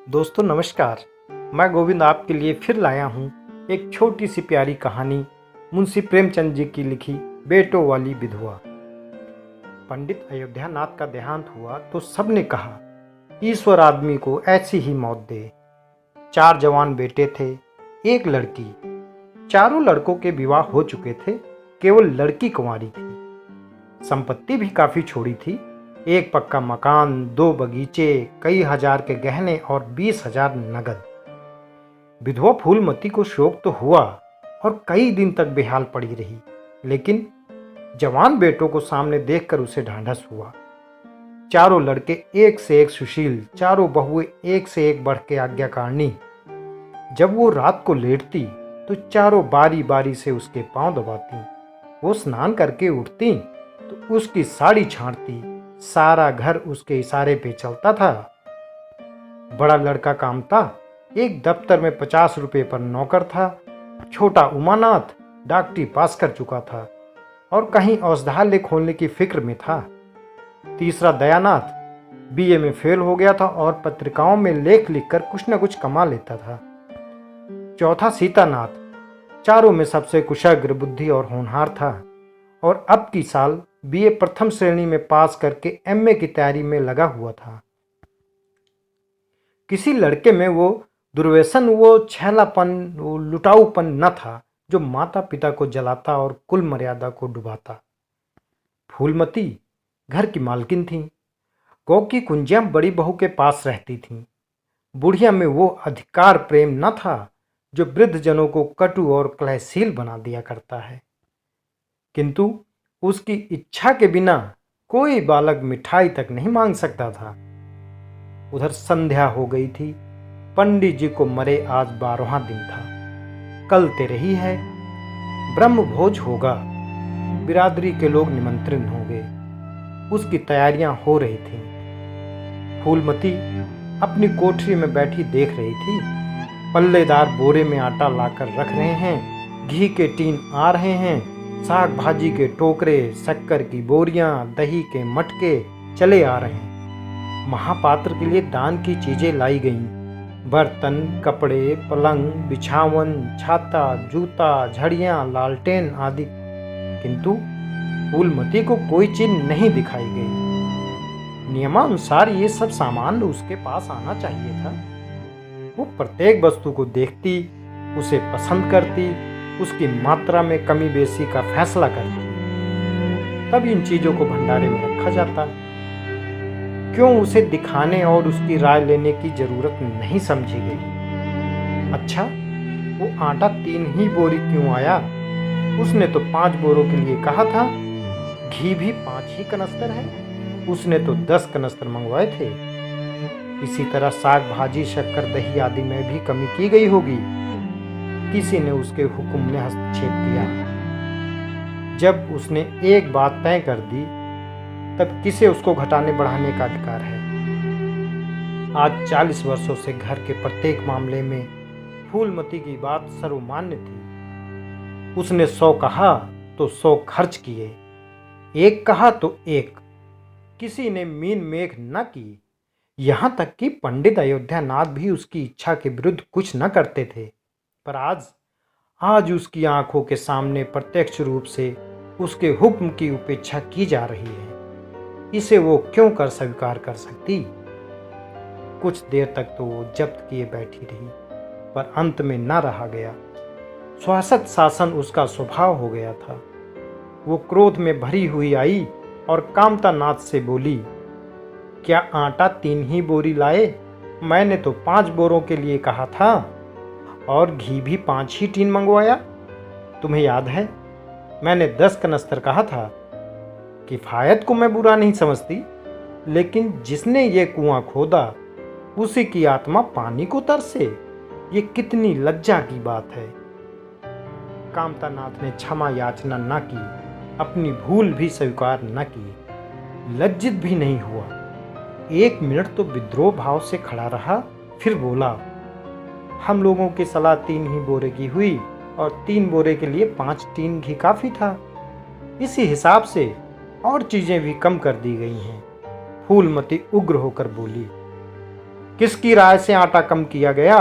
दोस्तों नमस्कार। मैं गोविंद आपके लिए फिर लाया हूँ एक छोटी सी प्यारी कहानी मुंशी प्रेमचंद जी की लिखी बेटों वाली विधवा। पंडित अयोध्यानाथ का देहांत हुआ तो सबने कहा ईश्वर आदमी को ऐसी ही मौत दे। 4 जवान बेटे थे, एक लड़की। चारों लड़कों के विवाह हो चुके थे, केवल लड़की कुंवारी थी। संपत्ति भी काफी छोड़ी थी, एक पक्का मकान, 2 बगीचे, कई हजार के गहने और 20,000 नगद। विधवा फूलमती को शौक तो हुआ और कई दिन तक बेहाल पड़ी रही, लेकिन जवान बेटों को सामने देखकर उसे ढांढस हुआ। चारों लड़के एक से एक सुशील, चारों बहुएं एक से एक बढ़ के आज्ञाकारिणी। जब वो रात को लेटती तो चारों बारी बारी से उसके पांव दबाती। वो स्नान करके उठती तो उसकी साड़ी छांटती। सारा घर उसके इशारे पे चलता था। बड़ा लड़का कामता एक दफ्तर में 50 रुपए पर नौकर था। छोटा उमानाथ डॉक्टरी पास कर चुका था और कहीं औषधालय खोलने की फिक्र में था। तीसरा दयानाथ बीए में फेल हो गया था और पत्रिकाओं में लेख लिखकर कुछ न कुछ कमा लेता था। चौथा सीतानाथ चारों में सबसे कुशाग्र बुद्धि और होनहार था और अब की साल बीए प्रथम श्रेणी में पास करके एमए की तैयारी में लगा हुआ था। किसी लड़के में वो दुर्व्यसन, वो छैलापन, वो लुटाऊपन न था जो माता पिता को जलाता और कुल मर्यादा को डुबाता। फूलमती घर की मालकिन थी। गौ की कुंजियां बड़ी बहू के पास रहती थीं। बुढ़िया में वो अधिकार प्रेम न था जो वृद्ध जनों को कटु और क्लहशील बना दिया करता है। किंतु उसकी इच्छा के बिना कोई बालक मिठाई तक नहीं मांग सकता था। उधर संध्या हो गई थी। पंडित जी को मरे आज 12वां दिन था। कल तेरही है, ब्रह्म भोज होगा। बिरादरी के लोग निमंत्रित होंगे। उसकी तैयारियां हो रही थीं। फूलमती अपनी कोठरी में बैठी देख रही थी। पल्लेदार बोरे में आटा लाकर रख रहे हैं, घी के टीन आ रहे हैं, साग भाजी के टोकरे, शक्कर की बोरियां, दही के मटके चले आ रहे हैं। महापात्र के लिए दान की चीजें लाई गईं। बर्तन, कपड़े, पलंग, बिछावन, छाता, जूता, झड़ियां, लालटेन आदि। किंतु फूलमती को कोई चीज नहीं दिखाई गई। नियमानुसार ये सब सामान उसके पास आना चाहिए था। वो प्रत्येक वस्तु को देखती, उसे पसंद करती, उसकी मात्रा में कमी बेसी का फैसला करती। तब इन चीजों को भंडारे में रखा जाता। क्यों उसे दिखाने और उसकी राय लेने की जरूरत नहीं समझी गई। अच्छा, वो आटा 3 ही बोरी क्यों आया? उसने तो 5 बोरों के लिए कहा था। घी भी 5 ही कनस्तर है, उसने तो 10 कनस्तर मंगवाए थे। इसी तरह साग भाजी, शक्कर, दही आदि में भी कमी की गई होगी। किसी ने उसके हुक्म में हस्तक्षेप किया। जब उसने एक बात तय कर दी, तब किसे उसको घटाने बढ़ाने का अधिकार है? आज 40 वर्षों से घर के प्रत्येक मामले में फूलमती की बात सर्वमान्य थी। उसने 100 कहा तो 100 खर्च किए, 1 कहा तो 1। किसी ने मीन मेघ न की। यहां तक कि पंडित अयोध्यानाथ भी उसकी इच्छा के विरुद्ध कुछ न करते थे। पर आज उसकी आंखों के सामने प्रत्यक्ष रूप से उसके हुक्म की उपेक्षा की जा रही है। इसे वो क्यों कर स्वीकार कर सकती? कुछ देर तक तो वो जब्त किए बैठी रही, पर अंत में न रहा गया। शासक शासन उसका स्वभाव हो गया था। वो क्रोध में भरी हुई आई और कामतानाथ से बोली, क्या आटा 3 ही बोरी लाए? मैंने तो 5 बोरों के लिए कहा था और घी भी 5 ही टीन मंगवाया। तुम्हें याद है, मैंने 10 कनस्तर कहा था। किफायत को मैं बुरा नहीं समझती, लेकिन जिसने ये कुआं खोदा उसी की आत्मा पानी को तरसे। ये कितनी लज्जा की बात है। कामतानाथ ने क्षमा याचना न की, अपनी भूल भी स्वीकार न की, लज्जित भी नहीं हुआ। 1 मिनट तो विद्रोह भाव से खड़ा रहा, फिर बोला, हम लोगों की सलाह 3 ही बोरे की हुई और 3 बोरे के लिए 5 टीन घी काफी था। इसी हिसाब से और चीजें भी कम कर दी गई हैं। फूलमती उग्र होकर बोली, किसकी राय से आटा कम किया गया?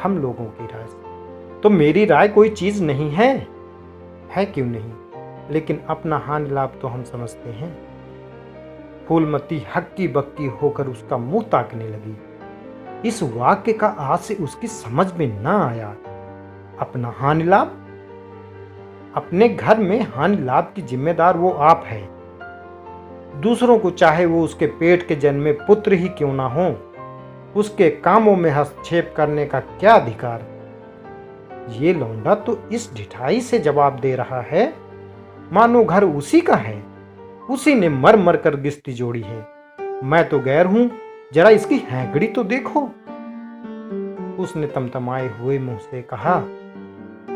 हम लोगों की राय से। तो मेरी राय कोई चीज नहीं है? है क्यों नहीं, लेकिन अपना हानि लाभ तो हम समझते हैं। फूलमती हक्की बक्की होकर उसका मुंह ताकने लगी। इस वाक्य का आज से उसकी समझ में न आया। अपना हानि लाभ? अपने घर में हानि लाभ की जिम्मेदार वो आप है। दूसरों को चाहे वो उसके पेट के जन्मे पुत्र ही क्यों ना हो, उसके कामों में हस्तक्षेप करने का क्या अधिकार? ये लौंडा तो इस ढिठाई से जवाब दे रहा है मानो घर उसी का है, उसी ने मर मर कर गिस्ती जोड़ी है। मैं तो गैर हूं, जरा इसकी हैंकड़ी तो देखो। उसने तमतमाए हुए मुंह से कहा,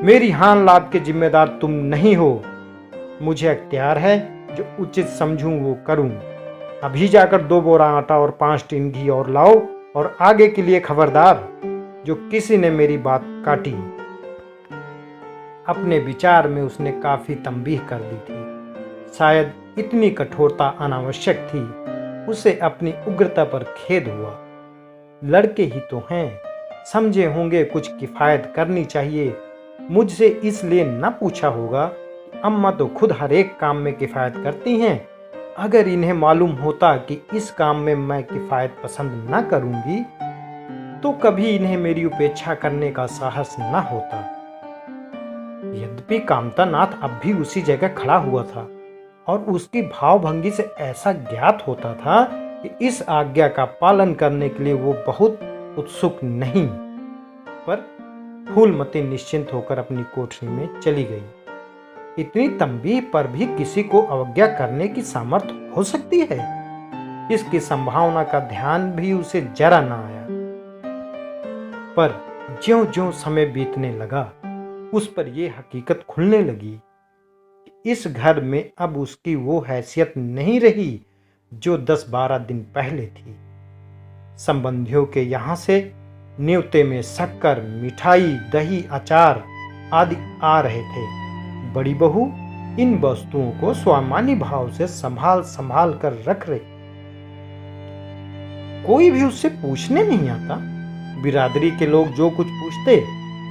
मेरी हान लाभ के जिम्मेदार तुम नहीं हो। मुझे अख्तियार है, जो उचित समझूं वो करूं। अभी जाकर 2 बोरा आटा और 5 टीन घी और लाओ, और आगे के लिए खबरदार, जो किसी ने मेरी बात काटी। अपने विचार में उसने काफी तंबीह कर दी थी। शायद इतनी कठोरता अनावश्यक थी। उसे अपनी उग्रता पर खेद हुआ। लड़के ही तो हैं, समझे होंगे कुछ किफायत करनी चाहिए। मुझसे इसलिए न पूछा होगा कि अम्मा तो खुद हर एक काम में किफायत करती हैं। अगर इन्हें मालूम होता कि इस काम में मैं किफायत पसंद न करूंगी, तो कभी इन्हें मेरी उपेक्षा करने का साहस न होता। यद्यपि कामतानाथ अब भी उसी जगह खड़ा हुआ था, और उसकी भावभंगी से ऐसा ज्ञात होता था कि इस आज्ञा का पालन करने के लिए वो बहुत उत्सुक नहीं। पर फूलमती निश्चिंत होकर अपनी कोठरी में चली गई। इतनी तंबीह पर भी किसी को अवज्ञा करने की सामर्थ्य हो सकती है, इसकी संभावना का ध्यान भी उसे जरा न आया। पर ज्यों-ज्यों समय बीतने लगा, उस पर यह हकीकत खुलने लगी कि इस घर में अब उसकी वो हैसियत नहीं रही जो 10-12 दिन पहले थी। संबंधियों के यहां से न्योते में शक्कर, मिठाई, दही, अचार आदि आ रहे थे। बड़ी बहू इन वस्तुओं को स्वाभिमानी भाव से संभाल संभाल कर रख रही। कोई भी उससे पूछने नहीं आता। बिरादरी के लोग जो कुछ पूछते,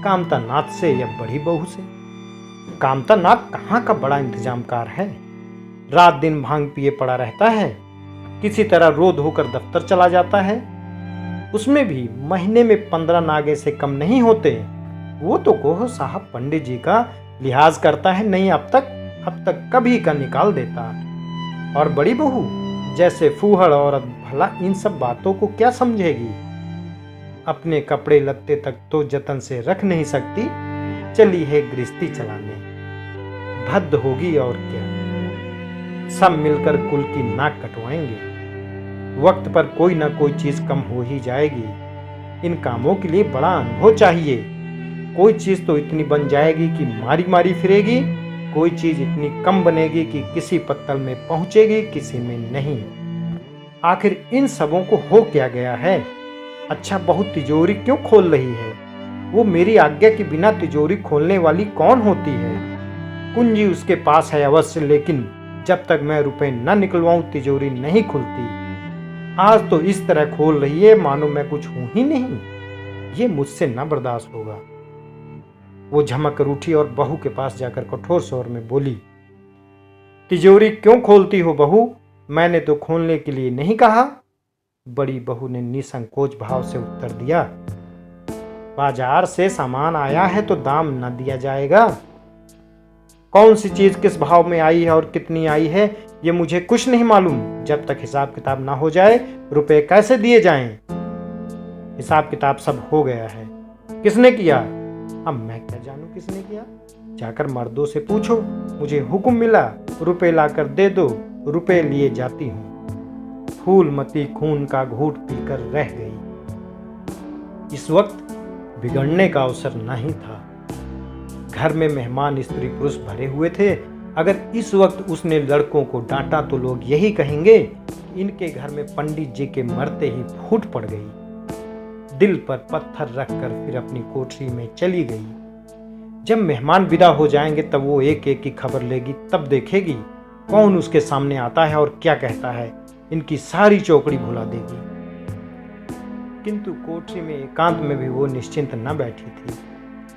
कामतानाथ से या बड़ी बहू से। कामतानाथ कहाँ का बड़ा इंतजामकार है। रात दिन भांग पिए पड़ा रहता है, किसी तरह रो धोकर दफ्तर चला जाता है। उसमें भी महीने में 15 नागे से कम नहीं होते। वो तो कहो साहब पंडित जी का लिहाज करता है, नहीं अब तक कभी का निकाल देता। और बड़ी बहू जैसे फूहड़ औरत भला इन सब बातों को क्या समझेगी। अपने कपड़े लत्ते तक तो जतन से रख नहीं सकती, चली है गृहस्थी चलाने। भद्द होगी और क्या। सब मिलकर कुल की नाक कटवाएंगे। वक्त पर कोई ना कोई चीज कम हो ही जाएगी। इन कामों के लिए बड़ा अनुभव चाहिए। कोई चीज तो इतनी बन जाएगी कि मारी मारी फिरेगी, कोई चीज इतनी कम बनेगी कि किसी पत्तल में पहुंचेगी, किसी में नहीं। आखिर इन सबों को हो क्या गया है। अच्छा बहू तिजोरी क्यों खोल रही है? वो मेरी आज्ञा के बिना तिजोरी खोलने वाली कौन होती है? कुंजी उसके पास है अवश्य, लेकिन जब तक मैं रुपए न निकलवाऊं तिजोरी नहीं खुलती। आज तो इस तरह खोल रही है मानो मैं कुछ हूं ही नहीं। ये मुझसे न बर्दाश्त होगा। वो झमक कर उठी और बहू के पास जाकर कठोर स्वर में बोली, तिजोरी क्यों खोलती हो बहू? मैंने तो खोलने के लिए नहीं कहा। बड़ी बहू ने निसंकोच भाव से उत्तर दिया, बाजार से सामान आया है तो दाम न दिया जाएगा। कौन सी चीज किस भाव में आई है और कितनी आई है ये मुझे कुछ नहीं मालूम। जब तक हिसाब किताब ना हो जाए रुपए कैसे दिए जाएं? हिसाब किताब सब हो गया है। किसने किया? अब मैं क्या जानूं किसने किया। जाकर मर्दों से पूछो। मुझे हुक्म मिला, रुपए लाकर दे दो, रुपए लिए जाती हूं। फूलमती खून का घूंट पीकर रह गई। इस वक्त बिगड़ने का अवसर नहीं था। घर में मेहमान स्त्री पुरुष भरे हुए थे। अगर इस वक्त उसने लड़कों को डांटा तो लोग यही कहेंगे कि इनके घर में पंडित जी के मरते ही फूट पड़ गई। दिल पर पत्थर रखकर फिर अपनी कोठरी में चली गई। जब मेहमान विदा हो जाएंगे तब वो एक एक की खबर लेगी, तब देखेगी कौन उसके सामने आता है और क्या कहता है। इनकी सारी चौकड़ी भुला देगी। किंतु कोठरी में एकांत में भी वो निश्चिंत न बैठी थी।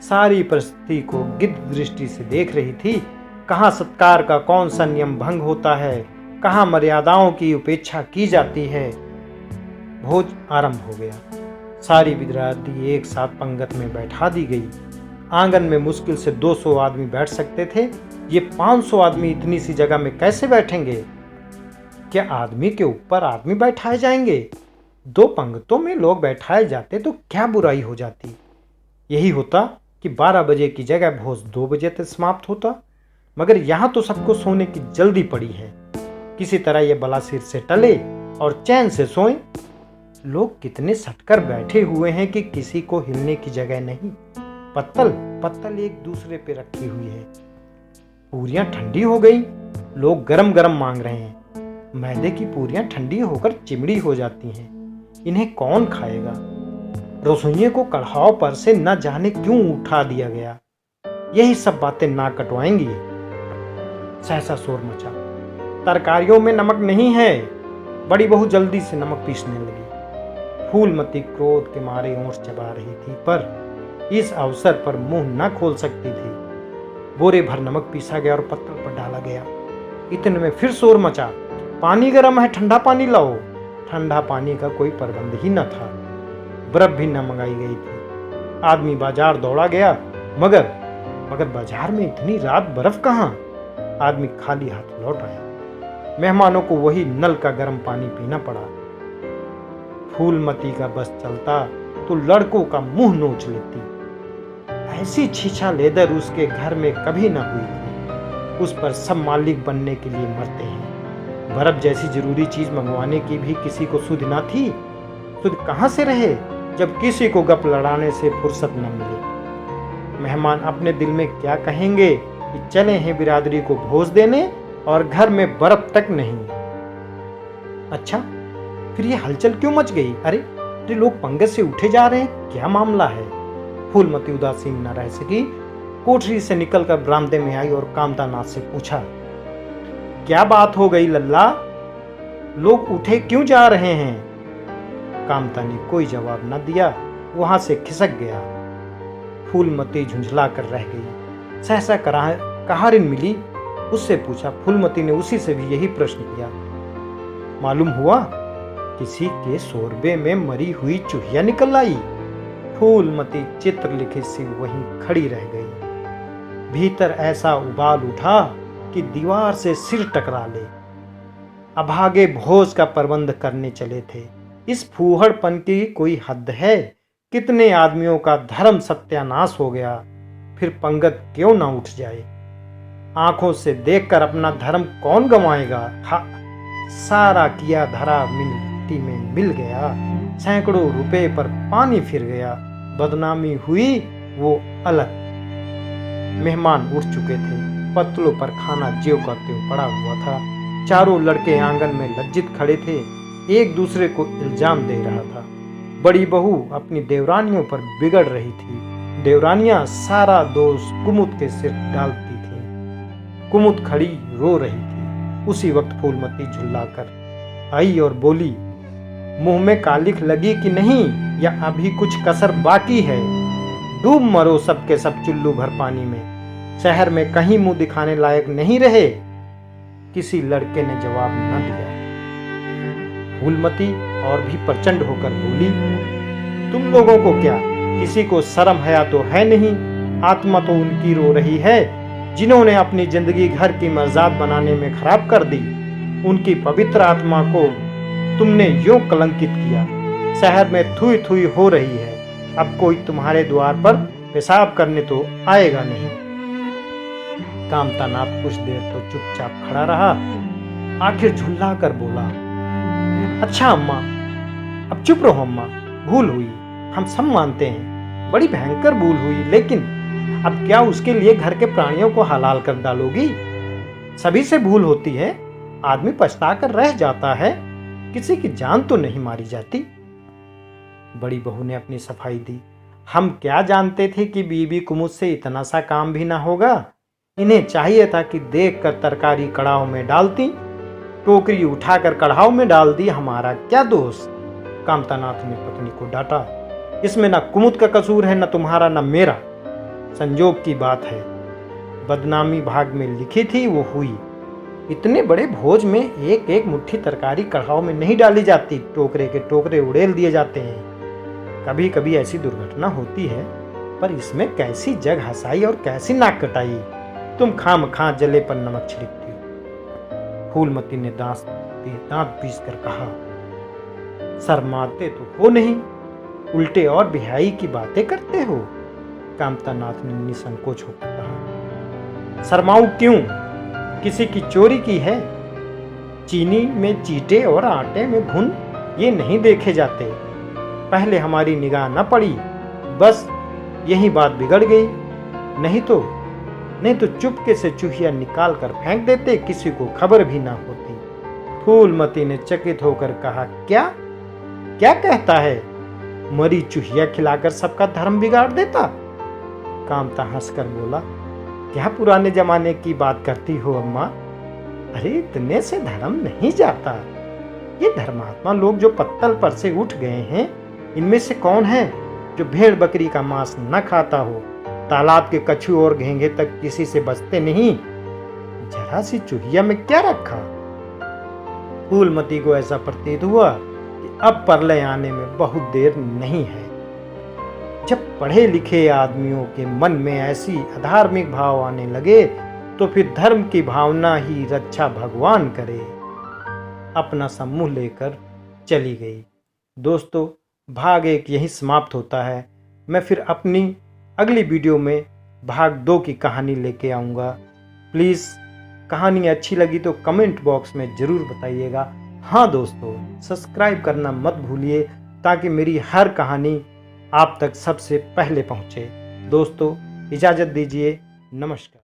सारी परिस्थिति को गिद्ध दृष्टि से देख रही थी। कहाँ सत्कार का कौन सा नियम भंग होता है, कहाँ मर्यादाओं की उपेक्षा की जाती है। भोज आरंभ हो गया। सारी विद्यार्थी एक साथ पंगत में बैठा दी गई। आंगन में मुश्किल से 200 आदमी बैठ सकते थे। ये 500 आदमी इतनी सी जगह में कैसे बैठेंगे? क्या आदमी के ऊपर आदमी बैठाए जाएंगे? 2 पंक्तों में लोग बैठाए जाते तो क्या बुराई हो जाती? यही होता कि 12 बजे की जगह भोज 2 बजे तक समाप्त होता। मगर यहाँ तो सबको सोने की जल्दी पड़ी है। किसी तरह ये बला सिर से टले और चैन से सोएं। लोग कितने सटकर बैठे हुए हैं कि किसी को हिलने की जगह नहीं। पत्तल पत्तल एक दूसरे पे रखी हुई है। पूरियां ठंडी हो गई। लोग गरम गरम मांग रहे हैं। मैदे की पूरियां ठंडी होकर चिमड़ी हो जाती हैं। इन्हें कौन खाएगा? रसोइये को कढ़ाव पर से न जाने क्यों उठा दिया गया। यही सब बातें नाक कटवाएंगी। सहसा शोर मचा। तरकारियों में नमक नहीं है। बड़ी बहू जल्दी से नमक पीसने लगी। फूलमती क्रोध के मारे ओंठ चबा रही थी, पर इस अवसर पर मुंह न खोल सकती थी। बोरे भर नमक पीसा गया और पत्तल पर डाला गया। इतने में फिर शोर मचा। पानी गर्म है, ठंडा पानी लाओ। ठंडा पानी का कोई प्रबंध ही न था। बर्फ भी न मंगाई गई थी। आदमी बाजार दौड़ा गया, मगर बाजार में इतनी रात बर्फ कहाँ? आदमी खाली हाथ लौट आया। मेहमानों को वही नल का गर्म पानी पीना पड़ा। फूलमती का बस चलता तो लड़कों का मुंह नोच लेती। ऐसी छीछा लेदर उसके घर में कभी न हुई थी। उस पर सब मालिक बनने के लिए मरते हैं। बर्फ जैसी जरूरी चीज मंगवाने की भी किसी को सुध न थी। सुध कहां से रहे जब किसी को गप लड़ाने से फुर्सत न मिले। मेहमान अपने दिल में क्या कहेंगे कि चले हैं बिरादरी को भोज देने और घर में बर्फ तक नहीं। अच्छा, फिर ये हलचल क्यों मच गई? अरे लोग पंगत से उठे जा रहे हैं, क्या मामला है? फूलमती उदासीन न रह सकी। कोठरी से निकलकर बरामदे में आई और कामतानाथ से पूछा, क्या बात हो गई लल्ला? लोग उठे क्यों जा रहे हैं? कामता ने कोई जवाब न दिया, वहां से खिसक गया। फूलमती झुंझला कर रह गई। सहसा कहारिन मिली, उससे पूछा। फूलमती ने उसी से भी यही प्रश्न किया। मालूम हुआ किसी के शोरबे में मरी हुई चूहिया निकल आई। फूलमती चित्रलिखित सी वहीं खड़ी रह गई। भीतर ऐसा उबाल उठा कि दीवार से सिर टकरा ले। अभागे भोज का प्रबंध करने चले थे। इस फूहड़पन की कोई हद है? कितने आदमियों का धर्म सत्यानाश हो गया। फिर पंगत क्यों ना उठ जाए? आंखों से देखकर अपना धर्म कौन गंवाएगा? सारा किया धरा मिट्टी में मिल गया। सैकड़ों रुपए पर पानी फिर गया। बदनामी हुई वो अलग। मेहमान उठ चुके थे। पत्तलों पर खाना ज्यों का त्यों पड़ा हुआ था। चारों लड़के आंगन में लज्जित खड़े थे, एक दूसरे को इल्जाम दे रहा था। बड़ी बहू अपनी देवरानियों पर बिगड़ रही थी। देवरानियां सारा दोष कुमुद के सिर डालती थीं। कुमुद खड़ी रो रही थी। उसी वक्त फूलमती झुल्लाकर आई और बोली, मुंह में कालिख लगी कि नहीं, या अभी कुछ कसर बाकी है? डूब मरो सब के सब चुल्लू भर पानी में। शहर में कहीं मुंह दिखाने लायक नहीं रहे। किसी लड़के ने जवाब न दिया। फूलमती और भी प्रचंड होकर बोली, तुम लोगों को क्या, किसी को शर्म हया तो है नहीं? आत्मा तो उनकी रो रही है जिन्होंने अपनी जिंदगी घर की मर्जाद बनाने में खराब कर दी। उनकी पवित्र आत्मा को तुमने यूं कलंकित किया। शहर में थुई थुई हो रही है। अब कोई तुम्हारे द्वार पर पेशाब करने तो आएगा नहीं। कामतानाथ कुछ देर तो चुपचाप खड़ा रहा, आखिर झुल्ला कर बोला, अच्छा अम्मा, अब चुप रहो अम्मा। भूल हुई, हम सब मानते हैं, बड़ी भयंकर भूल हुई, लेकिन अब क्या उसके लिए घर के प्राणियों को हलाल कर डालोगी? सभी से भूल होती है, आदमी पछता कर रह जाता है, किसी की जान तो नहीं मारी जाती। बड़ी बहू ने अपनी सफाई दी। हम क्या जानते थे कि बीबी कुमुद से इतना सा काम भी ना होगा। इन्हें चाहिए था कि देखकर तरकारी कड़ाव में डालती। टोकरी उठाकर कढ़ाव में डाल दी, हमारा क्या दोष? कामतानाथ ने पत्नी को डांटा, इसमें ना कुमुद का कसूर है, न तुम्हारा न मेरा, संजोग की बात है। बदनामी भाग में लिखी थी वो हुई। इतने बड़े भोज में एक एक मुट्ठी तरकारी कढ़ाव में नहीं डाली जाती, टोकरे के टोकरे उड़ेल दिए जाते हैं। कभी कभी ऐसी दुर्घटना होती है, पर इसमें कैसी जग हंसाई और कैसी नाक कटाई। तुम खामखा जले पर नमक छिड़कती हो। फूलमती ने दांत पीस कर कहा, शर्माते तो हो नहीं, उल्टे और बिहाई की बातें करते हो। कामतानाथ ने निसंकोच होकर कहा, शर्माऊं क्यों? किसी की चोरी की है? चीनी में चीटे और आटे में घुन ये नहीं देखे जाते। पहले हमारी निगाह न पड़ी, बस यही बात बिगड़ गई। नहीं तो चुपके से चूहिया निकाल कर फेंक देते, किसी को खबर भी ना होती। फूलमती ने चकित होकर कहा, क्या क्या कहता है? मरी चूहिया खिलाकर सबका धर्म बिगाड़ देता? कामता हंसकर बोला, क्या पुराने जमाने की बात करती हो अम्मा? अरे इतने से धर्म नहीं जाता। ये धर्मात्मा लोग जो पत्तल पर से उठ गए हैं, इनमें से कौन है जो भेड़ बकरी का मांस न खाता हो? तालाब के कछुए और घेंघे तक किसी से बचते नहीं। जरा सी चूहिया में क्या रखा? फूलमती को ऐसा प्रतीत हुआ कि अब परलय आने में बहुत देर नहीं है। जब पढ़े लिखे आदमियों के मन में ऐसी अधार्मिक भाव आने लगे, तो फिर धर्म की भावना ही रक्षा भगवान करे। अपना समूह लेकर चली गई। दोस्तों, भाग 1 यहीं समाप्त होता है। मैं फिर अपनी अगली वीडियो में भाग 2 की कहानी लेके आऊँगा। प्लीज़ कहानी अच्छी लगी तो कमेंट बॉक्स में ज़रूर बताइएगा। हाँ दोस्तों, सब्सक्राइब करना मत भूलिए, ताकि मेरी हर कहानी आप तक सबसे पहले पहुँचे। दोस्तों, इजाज़त दीजिए। नमस्कार।